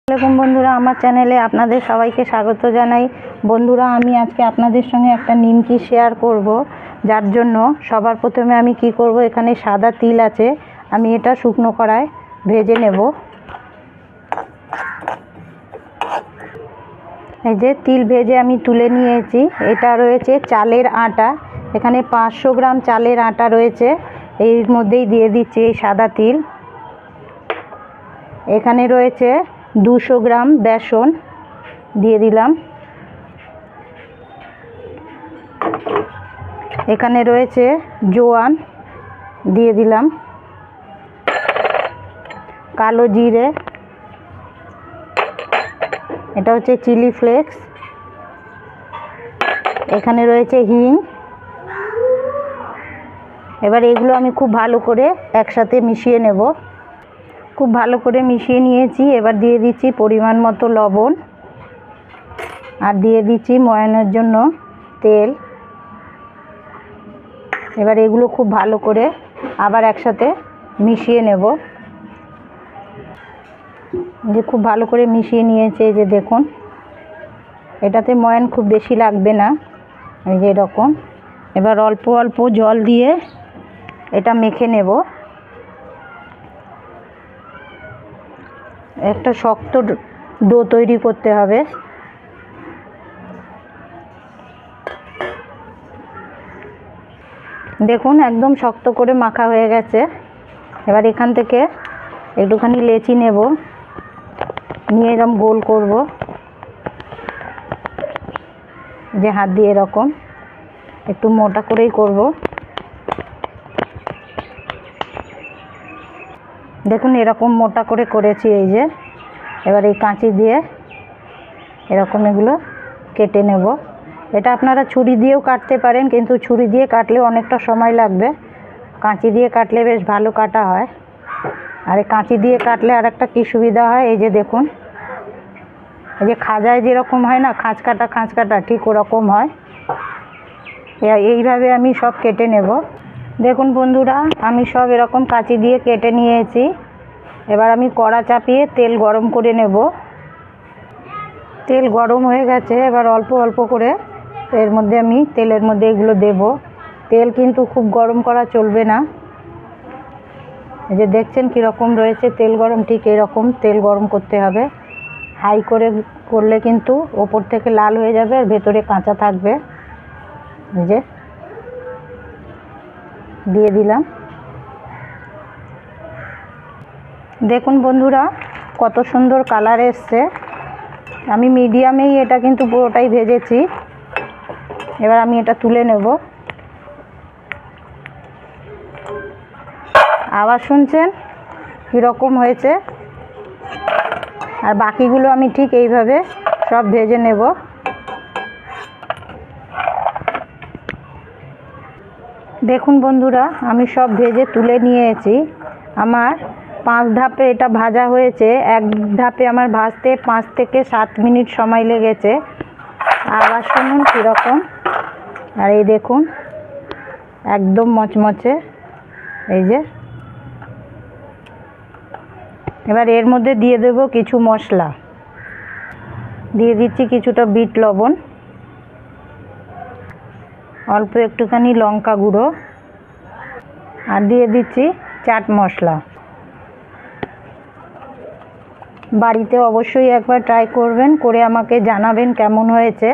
আসসালামু আলাইকুম বন্ধুরা, আমার চ্যানেলে আপনাদের সবাইকে স্বাগত জানাই। বন্ধুরা, আমি আজকে আপনাদের সঙ্গে একটা নিমকি শেয়ার করব, যার জন্য সবার প্রথমে আমি কি করব, এখানে সাদা তিল আছে, আমি এটা শুকনো কড়ায় ভেজে নেব। এই যে তিল ভেজে আমি তুলে নিয়েছি। এটা রয়েছে চালের আটা, এখানে 500 গ্রাম চালের আটা রয়েছে, এর মধ্যেই দিয়ে দিচ্ছি এই সাদা তিল। এখানে রয়েছে 200 গ্রাম বেসন, দিয়ে দিলাম। এখানে রয়েছে জোয়ান, দিয়ে দিলাম। কালো জিরে, এটা হচ্ছে চিলি ফ্লেক্স। এখানে রয়েছে হিং। এবার এগুলো আমি খুব ভালো করে একসাথে মিশিয়ে নেব। খুব ভালো করে মিশিয়ে নিয়েছি। এবার দিয়ে দিচ্ছি পরিমাণ মতো লবণ, আর দিয়ে দিচ্ছি ময়ানের জন্য তেল। এবার এগুলো খুব ভালো করে আবার একসাথে মিশিয়ে নেব। যে খুব ভালো করে মিশিয়ে নিয়েছে, এই যে দেখুন, এটাতে ময়ান খুব বেশি লাগবে না, এই যে এরকম। এবার অল্প অল্প জল দিয়ে এটা মেখে নেব। একটা শক্ত ডো তৈরি করতে হবে। দেখুন একদম শক্ত করে মাখা হয়ে গেছে। এবার এখান থেকে একটুখানি লেচি নেব, নিয়ে এরকম গোল করব, যে হাত দিয়ে এরকম একটু মোটা করেই করব। দেখুন এরকম মোটা করে করেছি, এই যে। এবার এই কাঁচি দিয়ে এরকম এগুলো কেটে নেব। এটা আপনারা ছুরি দিয়েও কাটতে পারেন, কিন্তু ছুরি দিয়ে কাটলে অনেকটা সময় লাগবে। কাঁচি দিয়ে কাটলে বেশ ভালো কাটা হয়। আর এই কাঁচি দিয়ে কাটলে আর একটা কী সুবিধা হয়, এই যে দেখুন, এই যে খাজায় যেরকম হয় না, খাঁজ কাটা ঠিক ওরকম হয়। এইভাবে আমি সব কেটে নেব। দেখুন বন্ধুরা, আমি সব এরকম কাঁচি দিয়ে কেটে নিয়েছি। এবার আমি কড়া চাপিয়ে তেল গরম করে নেব। তেল গরম হয়ে গেছে। এবার অল্প অল্প করে এর মধ্যে আমি তেলের মধ্যে এগুলো দেব। তেল কিন্তু খুব গরম করা চলবে না। এই যে দেখছেন কীরকম রয়েছে তেল গরম, ঠিক এরকম তেল গরম করতে হবে। হাই করে করলে কিন্তু ওপর থেকে লাল হয়ে যাবে আর ভেতরে কাঁচা থাকবে। এই যে দিয়ে দিলাম। দেখুন বন্ধুরা, কত সুন্দর কালার এসছে। আমি মিডিয়ামেই এটা কিন্তু পুরোটাই ভেজেছি। এবার আমি এটা তুলে নেব। আবার শুনছেন কীরকম হয়েছে। আর বাকিগুলো আমি ঠিক এইভাবে সব ভেজে নেব। দেখুন বন্ধুরা, আমি সব ভেজে তুলে নিয়েছি। আমার 5 ধাপে এটা ভাজা হয়েছে। এক ধাপে আমার ভাজতে 5 থেকে 7 মিনিট সময় লেগেছে। আবার শুনুন কীরকম। আর এই দেখুন একদম মচমচে, এই যে। এবার এর মধ্যে দিয়ে দেব কিছু মশলা। দিয়ে দিচ্ছি কিছুটা বিট লবণ, অল্প একটুখানি লঙ্কা গুঁড়ো, আর দিয়ে দিচ্ছি চাট মশলা। বাড়িতে অবশ্যই একবার ট্রাই করবেন, করে আমাকে জানাবেন কেমন হয়েছে।